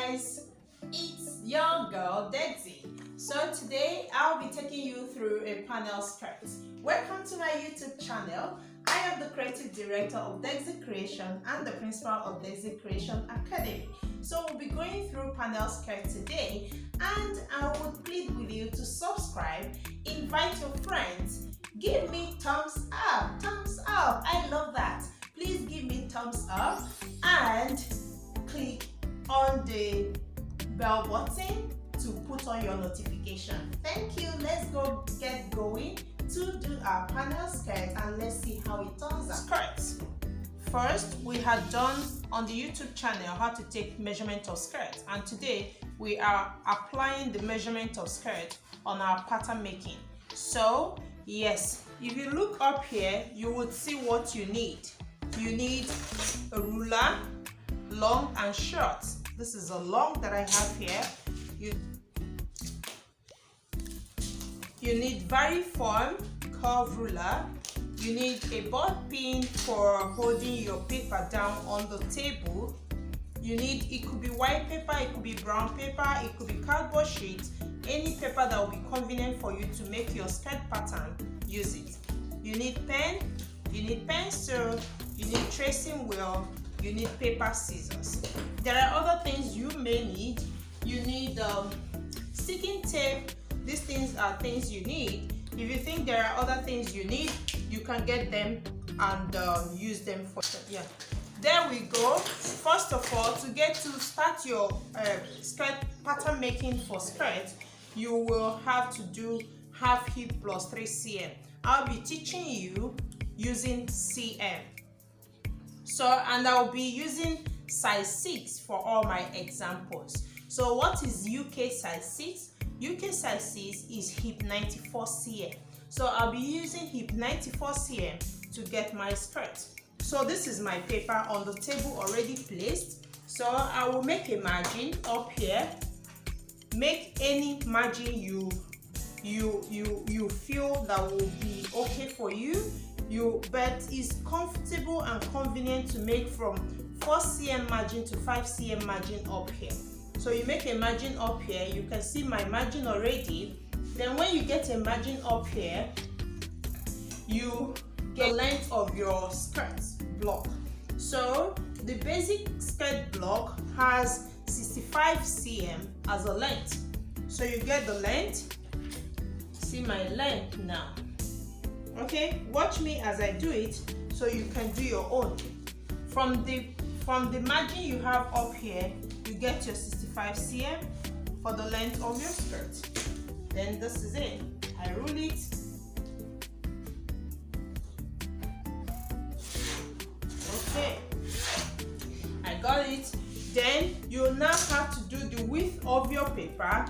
guys, it's your girl Dexy. So today I'll be taking you through a panel skirt. Welcome to my YouTube channel. I am the creative director of Dexy Creation and the principal of Dexy Creation Academy. So we'll be going through panel skirt today, and I would plead with you to subscribe, invite your friends, give me thumbs up, I love that. Please give me thumbs up and click on the bell button to put on your notification. Thank you. Let's go get going to do our panel skirt and let's see how it turns out. Skirts. First, we had done on the YouTube channel how to take measurement of skirt, and today we are applying the measurement of skirt on our pattern making. So yes, if you look up here, you would see what you need. You need a ruler, long and short. This is a long that I have here. You need variform curve ruler. You need a board pin for holding your paper down on the table. You need, it could be white paper, it could be brown paper, it could be cardboard sheet, any paper that will be convenient for you to make your skirt pattern, use it. You need pen, you need pencil, you need tracing wheel, you need paper scissors. There are other things you may need. You need sticking tape. These things are things you need. If you think there are other things you need, you can get them and use them for There we go. First of all, to start your skirt pattern making for skirt, you will have to do half hip plus 3 cm. I'll be teaching you using cm. And I'll be using size 6 for all my examples. So what is UK size 6? UK size 6 is hip 94 cm. So I'll be using hip 94 cm to get my skirt. So this is my paper on the table already placed. So I will make a margin up here. Make any margin you feel that will be okay for you. But it's comfortable and convenient to make from 4 cm margin to 5 cm margin up here. So you make a margin up here. You can see my margin already. Then when you get a margin up here, you get the length of your skirt block. So the basic skirt block has 65 cm as a length. So you get the length. See my length now. Okay, watch me as I do it so you can do your own. From the margin you have up here, you get your 65 cm for the length of your skirt. Then this is it. I rule it. Okay, I got it. Then you now have to do the width of your paper.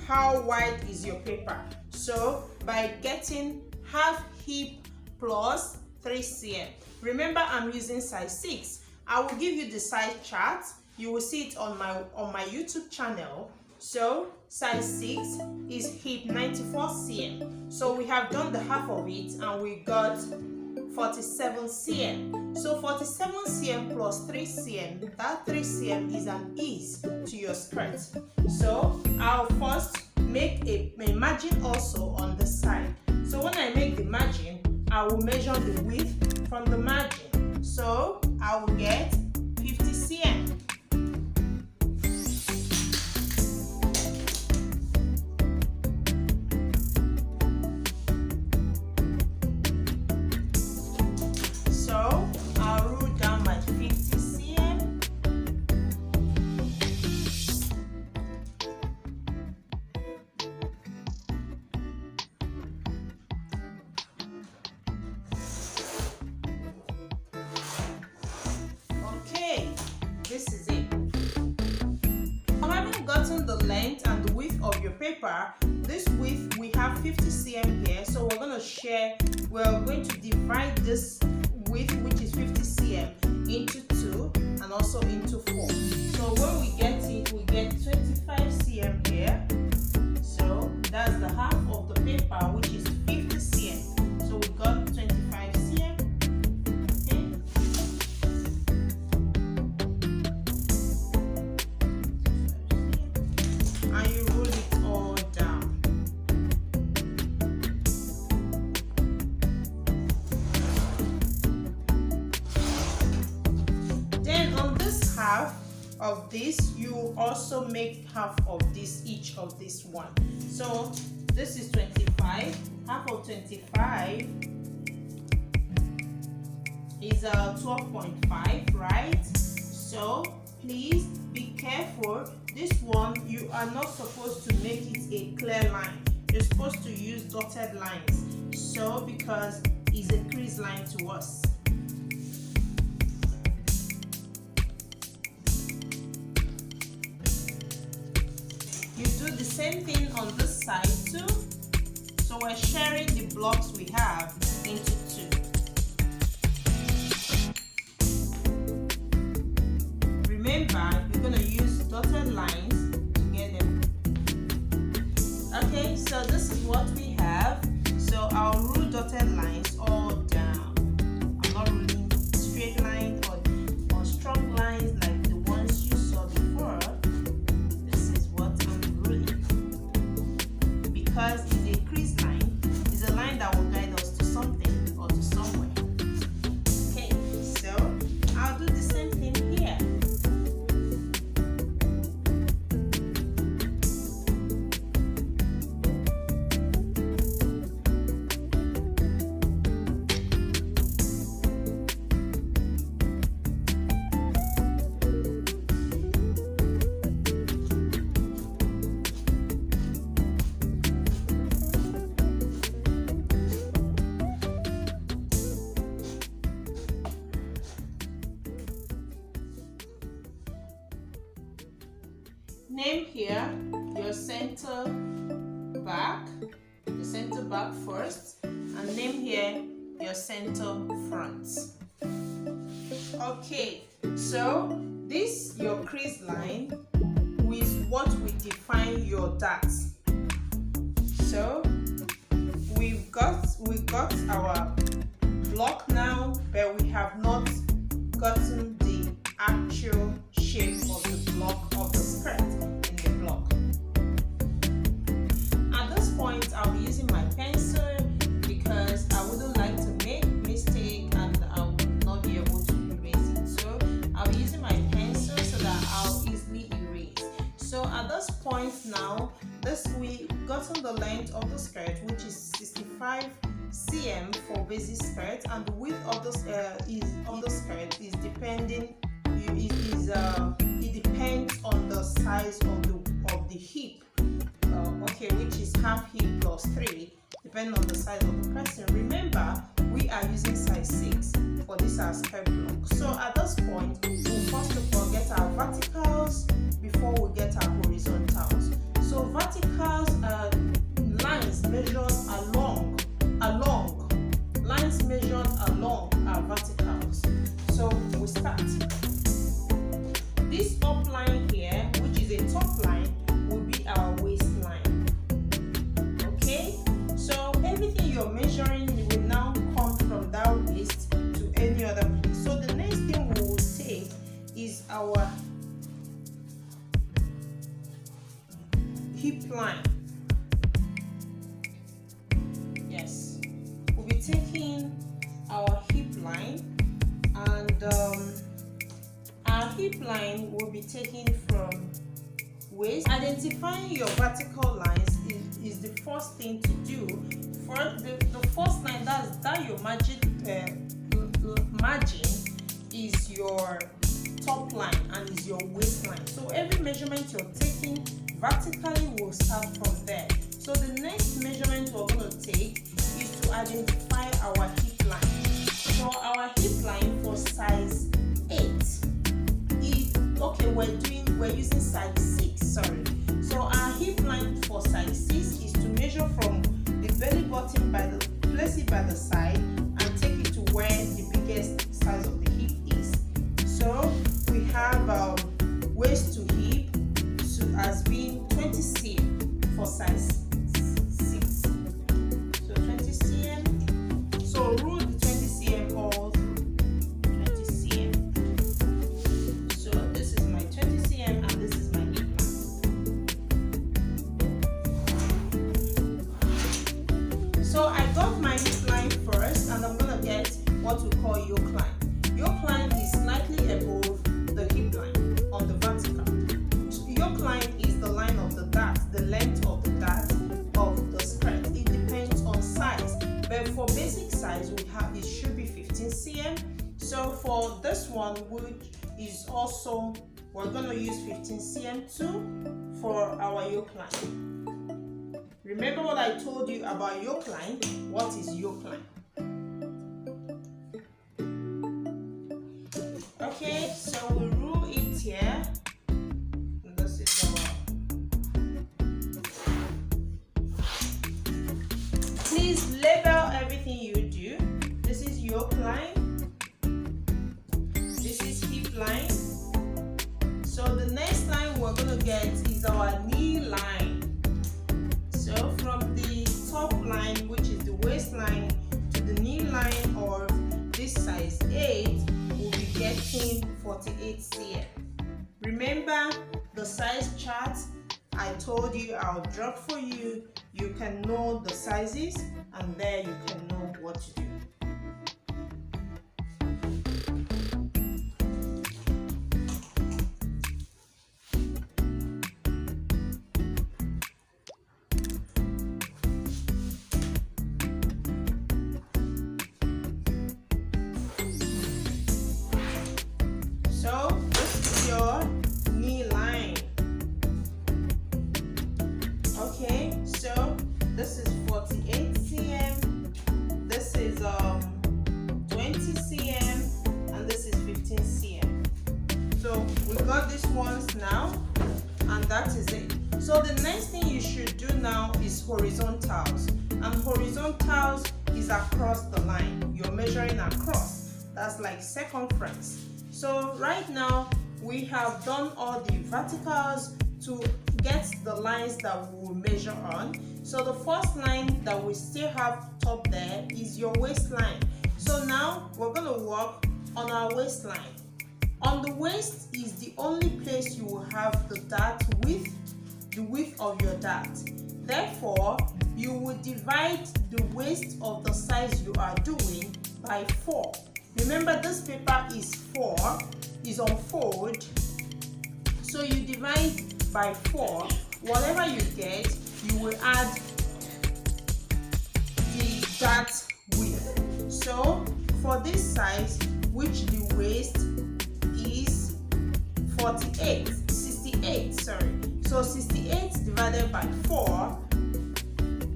How wide is your paper? So by getting half hip plus 3 cm. Remember, I'm using size 6. I will give you the size chart. You will see it on my YouTube channel. So size 6 is hip 94 cm. So we have done the half of it and we got 47 cm. So 47 cm plus 3 cm, that 3 cm is an ease to your skirt. So I'll first make a margin also on the side. So when I make the margin, I will measure the width from the margin. So I will get 50 cm. So I'll rule down my 50 cm. This is it. Having gotten the length and the width of your paper, this width we have 50 cm here, so we're going to divide this width, which is 50 cm, into 2 and also into 4. So when we get it, we get 25 cm here. So that's the half of the paper, which is 50 cm. So we got 25 cm. Okay. of this, you also make half of this, each of this one. So this is 25. Half of 25 is 12.5, right? So please be careful. This one, you are not supposed to make it a clear line. You're supposed to use dotted lines. So because it's a crease line to us. You do the same thing on this side too. So we're sharing the blocks we have into two. Remember, you're going to use dotted lines to get them. Okay, so this is what we have. So I'll rule dotted lines all down. I'm not ruling straight lines or strong lines like the ones you saw before. This is what I'm ruling. Because it's a crease line, it's a line that will guide us to something or to somewhere. Okay, so I'll do the same thing here. Name here your center back, the center back first, and name here your center front. Okay, so this your crease line with what we define your dots. So we've got our block now, but we have not gotten the actual shape of the block of the skirt in the block. At this point, I'll be using my pencil because I wouldn't like to make mistake and I would not be able to erase it. So I'll be using my pencil so that I'll easily erase. So at this point now, we gotten the length of the skirt, which is 65 cm for basic skirt, and the width of the skirt is depending. It depends on the size of the hip, okay, which is half hip plus 3, depending on the size of the person. Remember, we are using size 6 for this our skirt block. So at this point, we'll first of all get our verticals before we get our horizontals. So verticals are lines measured along lines measured along our verticals. So we start. This up line here, which is a top line, will be our waistline. Okay, so everything you're measuring will now come from that waist to any other place. So the next thing we will take is our hip line. Yes, we'll be taking our hip line, and our hip line will be taken from waist. Identifying your vertical lines is the first thing to do. For the first line, that your margin is your top line and is your waistline. So every measurement you're taking vertically will start from there. So the next measurement we're going to take is to identify our hip line. So our hip line for size 8 is okay. We're using size 6. Sorry. So our hip line for size 6 is to measure from the belly button place it by the side and take it to where the biggest size of the hip is. So we have waist to hip as being 20 cm for size 6. So 20 cm. So rule the 20 cm all through. 20 cm. So this is my 20 cm and this is my hip line. So I got my hip line first, and I'm gonna get what we call yoke line. Yoke line is slightly above the hip line on the vertical. cm. So for this one, which is also, we're going to use 15 cm too for our yoke line. Remember what I told you about yoke line? What is yoke line? Okay, so we rule it here. And this is our. Please label everything you do. This is yoke line. This is hip line. So the next line we're going to get is our knee line. So from the top line, which is the waistline, to the knee line of this size 8, we'll be getting 48 cm. Remember the size chart I told you I'll drop for you. You can know the sizes, and there you can know what to do. So this is your knee line. Okay, so this is 48 cm, this is 20 cm, and this is 15 cm. So we got these ones now, and that is it. So the next thing you should do now is horizontals, and horizontals is across the line. You're measuring across. That's like circumference. So right now we have done all the verticals to get the lines that we will measure on. So the first line that we still have top there is your waistline. So now we're going to work on our waistline. On the waist is the only place you will have the dart width, the width of your dart. Therefore, you will divide the waist of the size you are doing by 4. Remember, this paper is 4, is on fold, so you divide by 4. Whatever you get, you will add the dart width. So for this size, which the waist is 68, sorry. So 68 divided by 4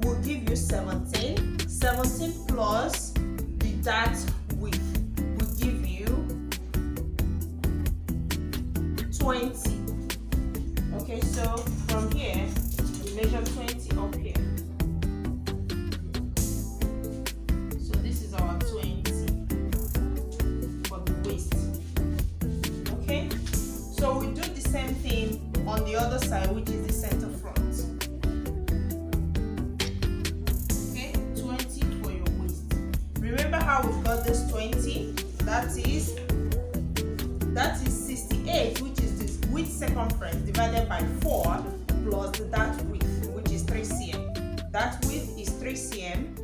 will give you 17. 17 plus the dart width will give you 20. Okay, so from here we measure 20 up here. So this is our 20 for the waist. Okay, so we do the same thing on the other side, which is the center front. Okay, 20 for your waist. Remember how we've got this 20? That is 68, which is this width circumference divided by 4 plus the dart width, which is 3 cm. That width is 3 cm.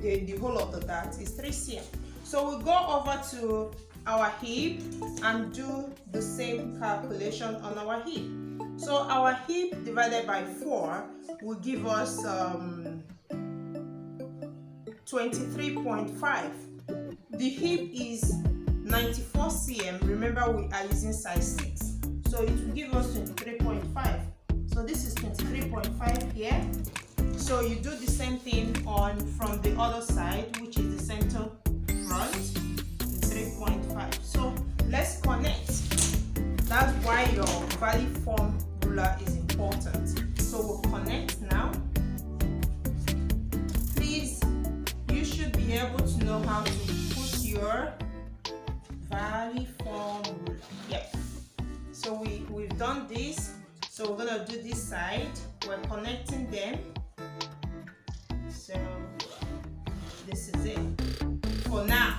The whole of the dart is 3 cm. So we go over to our hip and do the same calculation on our hip. So our hip divided by 4 will give us 23.5. The hip is 94 cm. Remember, we are using size 6, so it will give us 23.5. So this is 23.5 here. So you do the same thing on from the other side, which is the center front, 3.5. So let's connect. That's why your valley form ruler is important. So we'll connect now. Please, you should be able to know how to put your valley form ruler. Yep. So we've done this. So we're gonna do this side. We're connecting them. So this is it for now.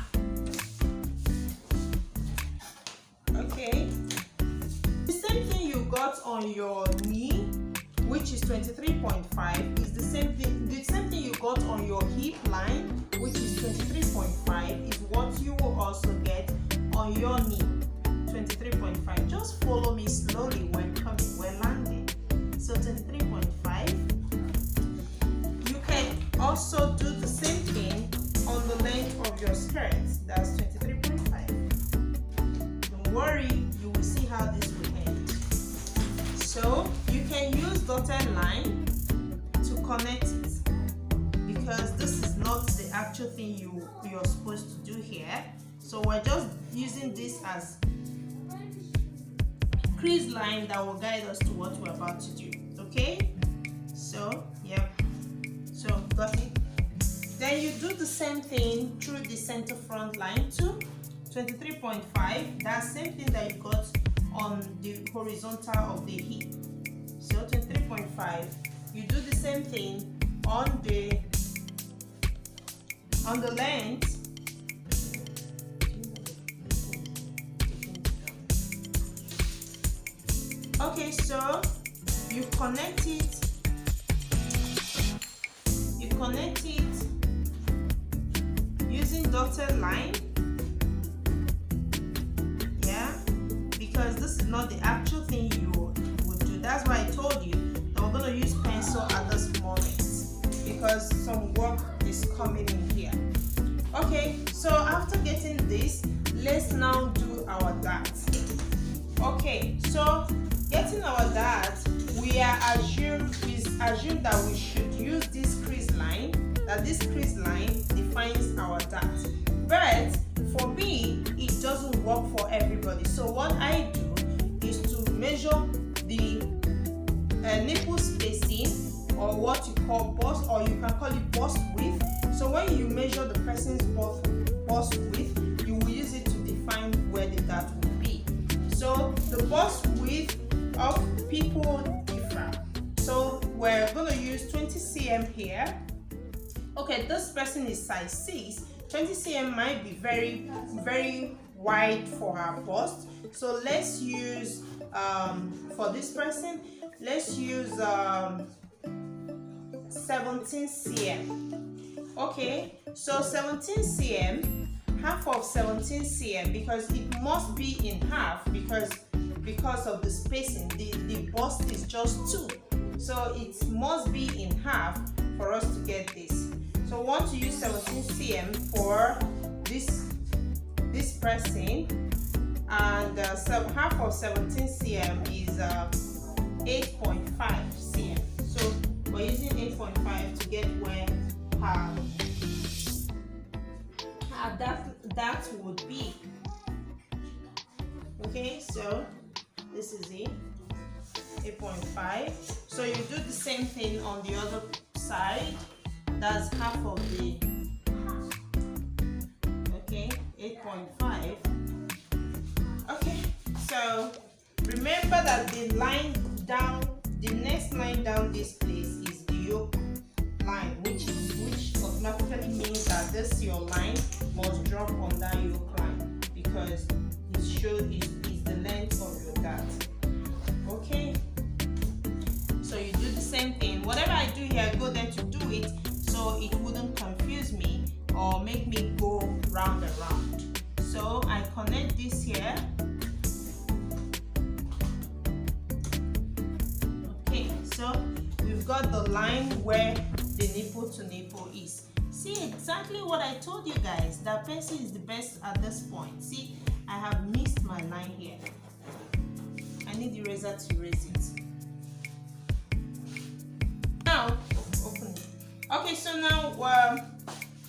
Okay. The same thing you got on your knee, which is 23.5, is the same thing. The same thing you got on your hip line, which is 23.5, is what you will also get on your knee. 23.5. Just follow me slowly when coming, when landing. So 23.5. You can also do the same thing on the length of your skirt. That's 23.5. can use dotted line to connect it, because this is not the actual thing you're supposed to do here. So we're just using this as crease line that will guide us to what we're about to do. Okay, so yep, so got it. Then you do the same thing through the center front line to 23.5, that same thing that you got on the horizontal of the hip. So 23.5, you do the same thing on the length. Okay, so you connect it using dotted line, yeah, because this is not the actual thing you would do. That's why I told you that we're going to use pencil at this moment, because some work is coming in here. Okay, so after getting this, let's now do our dart. Okay, so getting our dart, we are assumed that we should use this crease line, that this crease line defines our dart. But for me, it doesn't work for everybody. So what I do is to measure the nipple spacing, or what you call bust, or you can call it bust width. So when you measure the person's bust width, you will use it to define where the dart will be. So the bust width of people differ. So we're going to use 20 cm here. Okay, this person is size 6. 20 cm might be very, very wide for her bust. So let's use, for this person, let's use 17 cm. Okay, so 17 cm, half of 17 cm, because it must be in half, because of the spacing. The bust is just 2, so it must be in half for us to get this. So we want to use 17 cm for this person, and half of 17 cm is 8.5 cm. So we're using 8.5 to get where her that would be. Okay, so this is it, 8.5. So you do the same thing on the other side. That's half of the, okay, 8.5. Okay, so remember that the line down, the next line down this place is the yoke line, which automatically means that this your line must drop on that yoke line, because it shows is the length of your dart. Okay, so you do the same thing. Whatever I do here, I go there to do it, so it wouldn't confuse me or make me go round and round. So I connect this here. Okay, so we've got the line where the nipple to nipple is. See, exactly what I told you guys, that pencil is the best at this point. See, I have missed my line here. I need the eraser to erase it. Now, open it. Okay, so now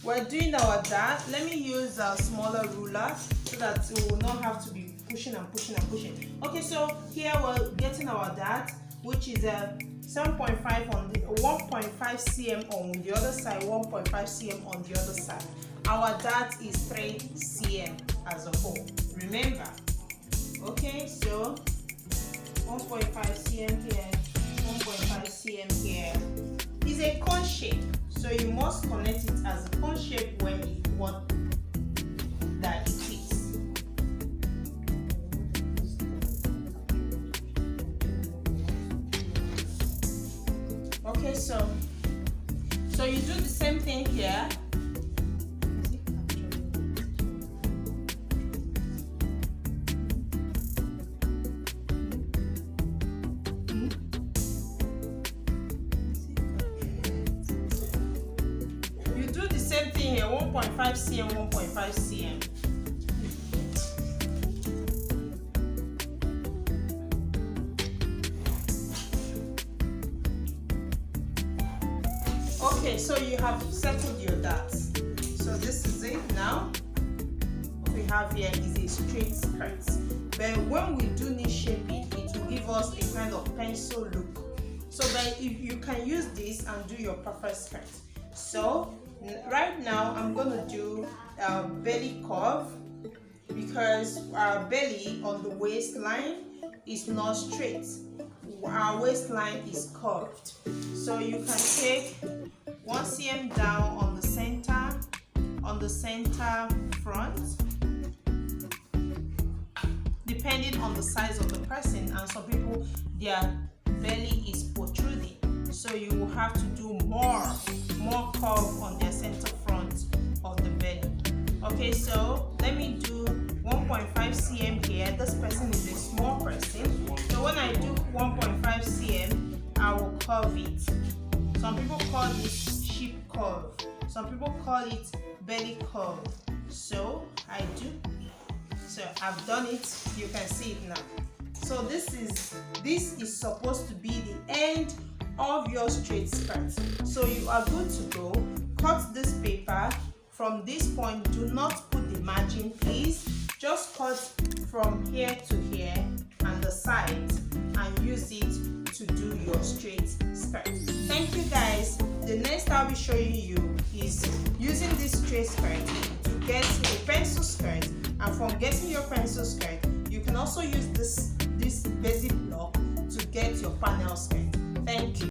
we're doing our dart. Let me use a smaller ruler so that we will not have to be pushing and pushing and pushing. Okay, so here we're getting our dart, which is a 7.5 on the 1.5 cm on the other side, 1.5 cm on the other side. Our dart is 3 cm as a whole. Remember. Okay, so 1.5 cm here, 1.5 cm here. Is a cone shape, so you must connect it as a cone shape when what that it is. Okay, so you do the same thing here. You do the same thing here, 1.5 cm, 1.5 cm. Okay, so you have settled your darts. So this is it now. What we have here is a straight skirt. But when we do knee shaping, it will give us a kind of pencil look. So but if you can use this and do your preferred skirt. So right now I'm gonna do belly curve, because our belly on the waistline is not straight. Our waistline is curved. So you can take 1 cm down on the center front, depending on the size of the person, and some people their belly is protruding, so you will have to do more curve on their center front of the belly. Okay, so let me do 1.5 cm here. This person is a small person, so when I do 1.5 cm, I will curve it. Some people call it sheep curve, some people call it belly curve. So I do. So I've done it. You can see it now. So this is supposed to be the end of your straight skirt. So you are good to go. Cut this paper from this point. Do not put the margin, please. Just cut from here to here and the sides and use it to do your straight skirt. Thank you guys. The next I'll be showing you is using this straight skirt to get a pencil skirt, and from getting your pencil skirt you can also use this basic block to get your panel skirt. Thank you.